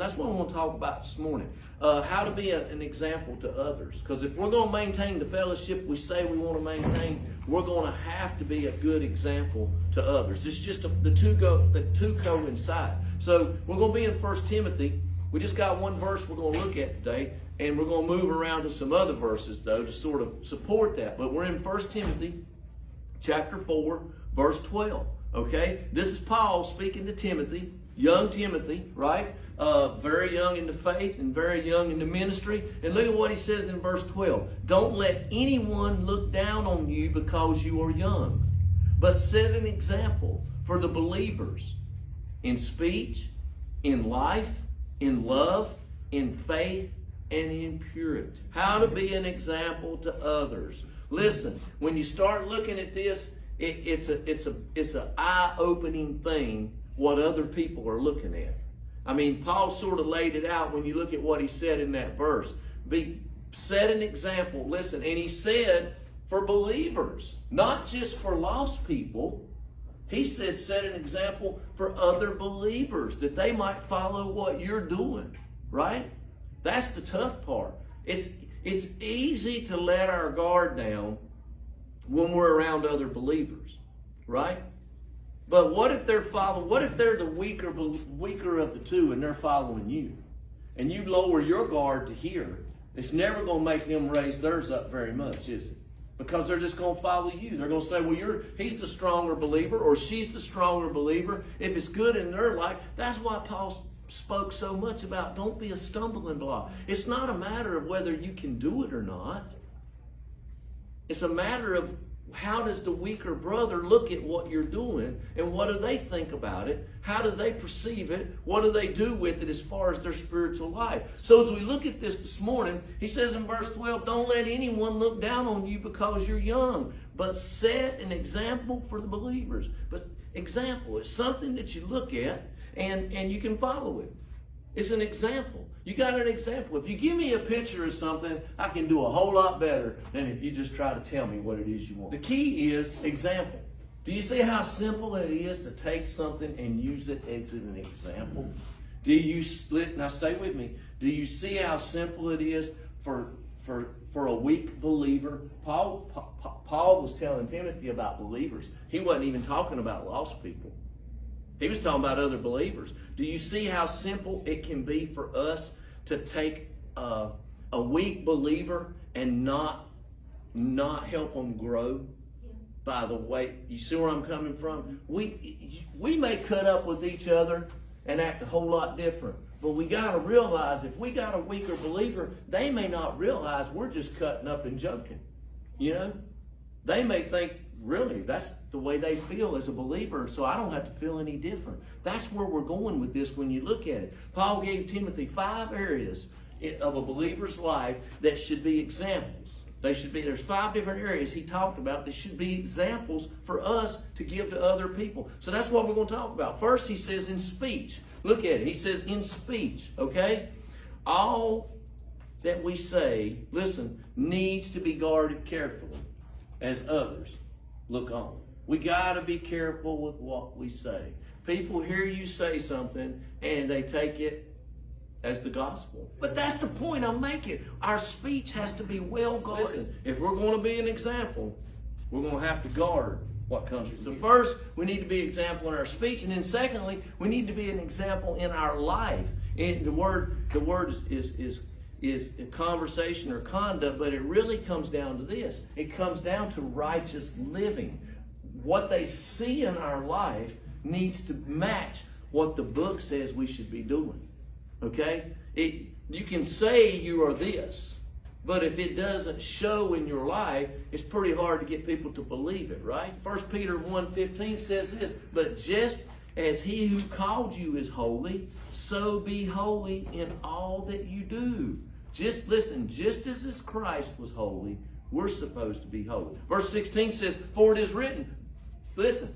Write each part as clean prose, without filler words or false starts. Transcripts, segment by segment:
That's what I want to talk about this morning. How to be an example to others. Because if we're going to maintain the fellowship we say we want to maintain, we're going to have to be a good example to others. It's just the two coincide. So we're going to be in 1 Timothy. We just got one verse we're going to look at today, and we're going to move around to some other verses, though, to sort of support that. But we're in 1 Timothy chapter 4, verse 12. Okay? This is Paul speaking to Timothy, young Timothy, right? Very young in the faith and very young in the ministry. And look at what he says in verse 12. Don't let anyone look down on you because you are young, but set an example for the believers in speech, in life, in love, in faith, and in purity. How to be an example to others. Listen, when you start looking at this, it's an eye-opening thing what other people are looking at. I mean, Paul sort of laid it out when you look at what he said in that verse. Set an example. Listen, and he said for believers, not just for lost people. He said set an example for other believers that they might follow what you're doing, right? That's the tough part. It's easy to let our guard down when we're around other believers, right? But what if they're the weaker of the two and they're following you? And you lower your guard to here, it's never going to make them raise theirs up very much, is it? Because they're just going to follow you. They're going to say, well, he's the stronger believer or she's the stronger believer. If it's good in their life, that's why Paul spoke so much about don't be a stumbling block. It's not a matter of whether you can do it or not. It's a matter of how does the weaker brother look at what you're doing and what do they think about it? How do they perceive it? What do they do with it as far as their spiritual life? So as we look at this morning, he says in verse 12, don't let anyone look down on you because you're young, but set an example for the believers. But example is something that you look at and you can follow it. It's an example. You got an example. If you give me a picture of something, I can do a whole lot better than if you just try to tell me what it is you want. The key is example. Do you see how simple it is to take something and use it as an example? Now stay with me. Do you see how simple it is for a weak believer? Paul was telling Timothy about believers. He wasn't even talking about lost people. He was talking about other believers. Do you see how simple it can be for us to take a weak believer and not help them grow? By the way, you see where I'm coming from? We may cut up with each other and act a whole lot different. But we got to realize if we got a weaker believer, they may not realize we're just cutting up and joking. You know? They may think, really, that's the way they feel as a believer, so I don't have to feel any different. That's where we're going with this when you look at it. Paul gave Timothy 5 areas of a believer's life that should be examples. There's 5 different areas he talked about that should be examples for us to give to other people. So that's what we're going to talk about. First, he says in speech. Look at it. He says in speech, okay? All that we say, listen, needs to be guarded carefully as others look on. We got to be careful with what we say. People hear you say something and they take it as the gospel. But that's the point I'm making. Our speech has to be well guarded. Listen, if we're going to be an example, we're going to have to guard what comes from. So first, we need to be an example in our speech, and then secondly, we need to be an example in our life. And the word is conversation or conduct, but it really comes down to this. It comes down to righteous living. What they see in our life needs to match what the book says we should be doing. Okay? You can say you are this, but if it doesn't show in your life, it's pretty hard to get people to believe it, right? 1 Peter 1:15 says this, but just as he who called you is holy, so be holy in all that you do. Just as Christ was holy, we're supposed to be holy. Verse 16 says, for it is written, listen,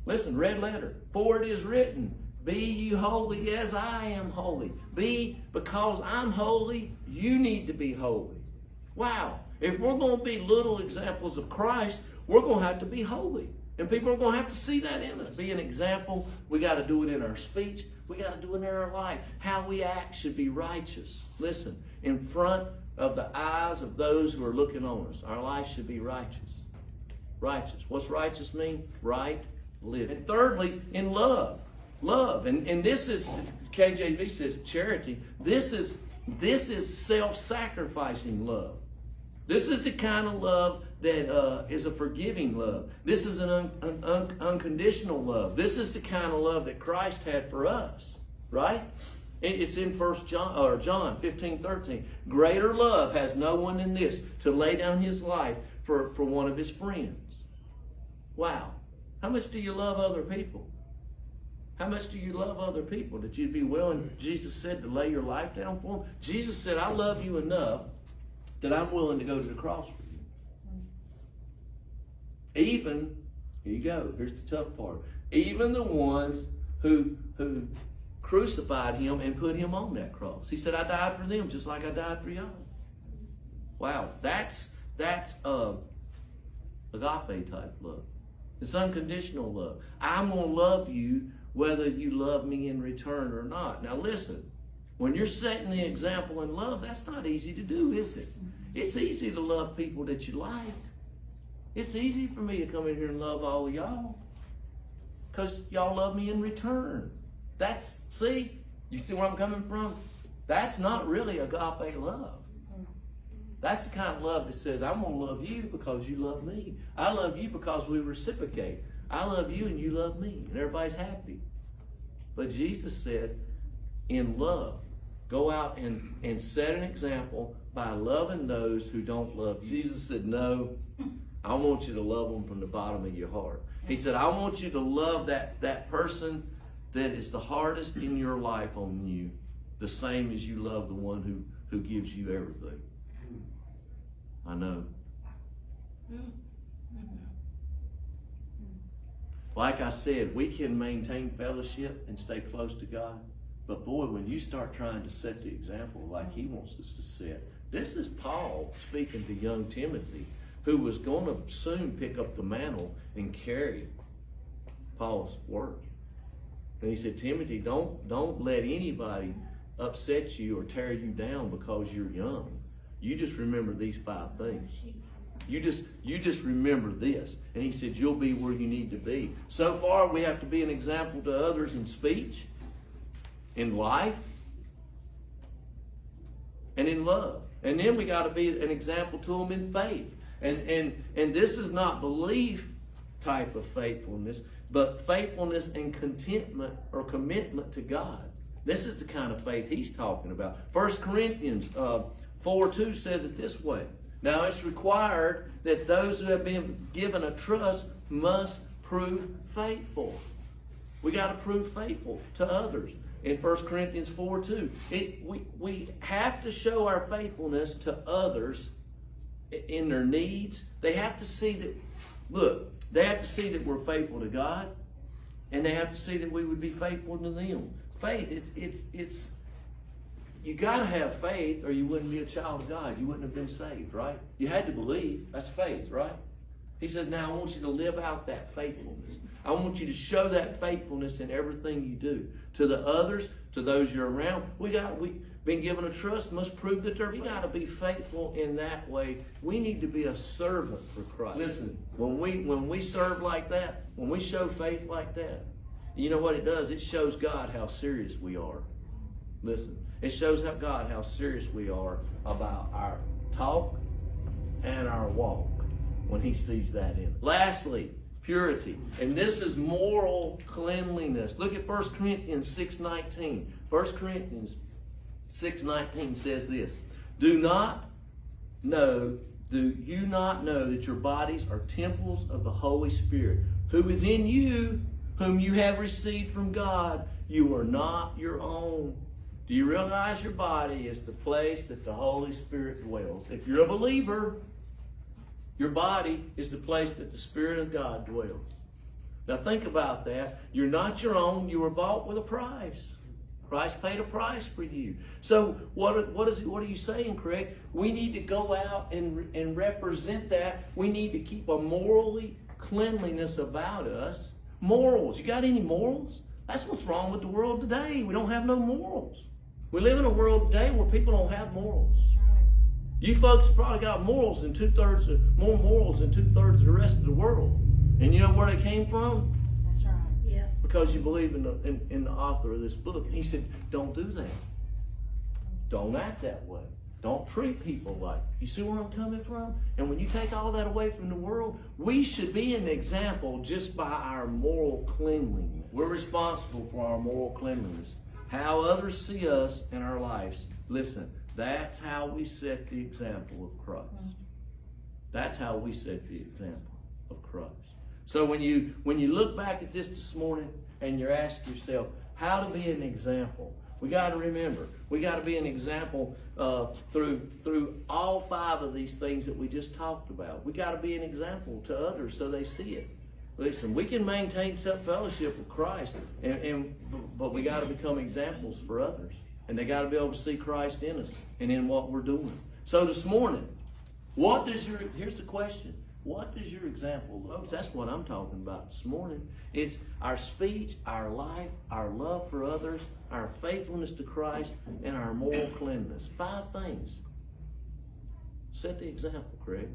red letter, for it is written, be you holy as I am holy. Because I'm holy, you need to be holy. Wow. If we're going to be little examples of Christ, we're going to have to be holy. And people are going to have to see that in us. Be an example. We got to do it in our speech. we got to do in our life. How we act should be righteous. Listen, in front of the eyes of those who are looking on us, our life should be righteous. Righteous. What's righteous mean? Right living. And thirdly, in love. Love. And this is, KJV says charity. This is self-sacrificing love. This is the kind of love that is a forgiving love. This is an unconditional love. This is the kind of love that Christ had for us, right? It's in John 15:13. Greater love has no one than this, to lay down his life for one of his friends. Wow. How much do you love other people? How much do you love other people that you'd be willing, Jesus said, to lay your life down for them? Jesus said, I love you enough that I'm willing to go to the cross for you. Even, here you go, here's the tough part, even the ones who crucified him and put him on that cross. He said, I died for them just like I died for y'all. Wow, that's agape type love. It's unconditional love. I'm going to love you whether you love me in return or not. Now listen, when you're setting the example in love, that's not easy to do, is it? It's easy to love people that you like. It's easy for me to come in here and love all of y'all because y'all love me in return. See where I'm coming from? That's not really agape love. That's the kind of love that says, I'm going to love you because you love me. I love you because we reciprocate. I love you and you love me. And everybody's happy. But Jesus said, in love, go out and set an example by loving those who don't love you. Jesus said, no, I want you to love them from the bottom of your heart. He said, I want you to love that person that is the hardest in your life on you, the same as you love the one who gives you everything. I know. Like I said, we can maintain fellowship and stay close to God. But boy, when you start trying to set the example like he wants us to set, this is Paul speaking to young Timothy, who was going to soon pick up the mantle and carry Paul's work. And he said, Timothy, don't let anybody upset you or tear you down because you're young. You just remember these 5 things. You just remember this. And he said, you'll be where you need to be. So far, we have to be an example to others in speech, in life, and in love. And then we got to be an example to them in faith. And this is not belief type of faithfulness, but faithfulness and contentment or commitment to God. This is the kind of faith he's talking about. 1 Corinthians 4:2 says it this way. Now it's required that those who have been given a trust must prove faithful. We got to prove faithful to others. In 1 Corinthians 4:2, we have to show our faithfulness to others in their needs. They have to see that, they have to see that we're faithful to God, and they have to see that we would be faithful to them. Faith, it's you got to have faith or you wouldn't be a child of God. You wouldn't have been saved, right? You had to believe. That's faith, right? He says, now I want you to live out that faithfulness. I want you to show that faithfulness in everything you do. To the others, to those you're around. We've been given a trust, must prove that we got to be faithful in that way. We need to be a servant for Christ. Listen, when we serve like that, when we show faith like that, you know what it does? It shows God how serious we are. Listen, it shows God how serious we are about our talk and our walk when he sees that in. Lastly, purity. And this is moral cleanliness. Look at 1 Corinthians 6:19. 1 Corinthians 6:19 says this. Do you not know that your bodies are temples of the Holy Spirit, who is in you, whom you have received from God? You are not your own. Do you realize your body is the place that the Holy Spirit dwells? If you're a believer, your body is the place that the Spirit of God dwells. Now think about that. You're not your own. You were bought with a price. Christ paid a price for you. So what are you saying, Craig? We need to go out and represent that. We need to keep a morally cleanliness about us. Morals. You got any morals? That's what's wrong with the world today. We don't have no morals. We live in a world today where people don't have morals. That's right. You folks probably got morals in more morals than 2/3 of the rest of the world. And you know where they came from? That's right. Yeah. Because you believe in the author of this book. And he said, don't do that. Don't act that way. Don't treat people like. You see where I'm coming from? And when you take all that away from the world, we should be an example just by our moral cleanliness. We're responsible for our moral cleanliness. How others see us in our lives. Listen, that's how we set the example of Christ. That's how we set the example of Christ. So when you look back at this morning and you're asking yourself, how to be an example? We got to remember, we got to be an example through all 5 of these things that we just talked about. We got to be an example to others so they see it. Listen, we can maintain fellowship with Christ, but we got to become examples for others. And they got to be able to see Christ in us and in what we're doing. So this morning, here's the question. What does your example look like? That's what I'm talking about this morning. It's our speech, our life, our love for others, our faithfulness to Christ, and our moral cleanliness. 5 things. Set the example, Craig.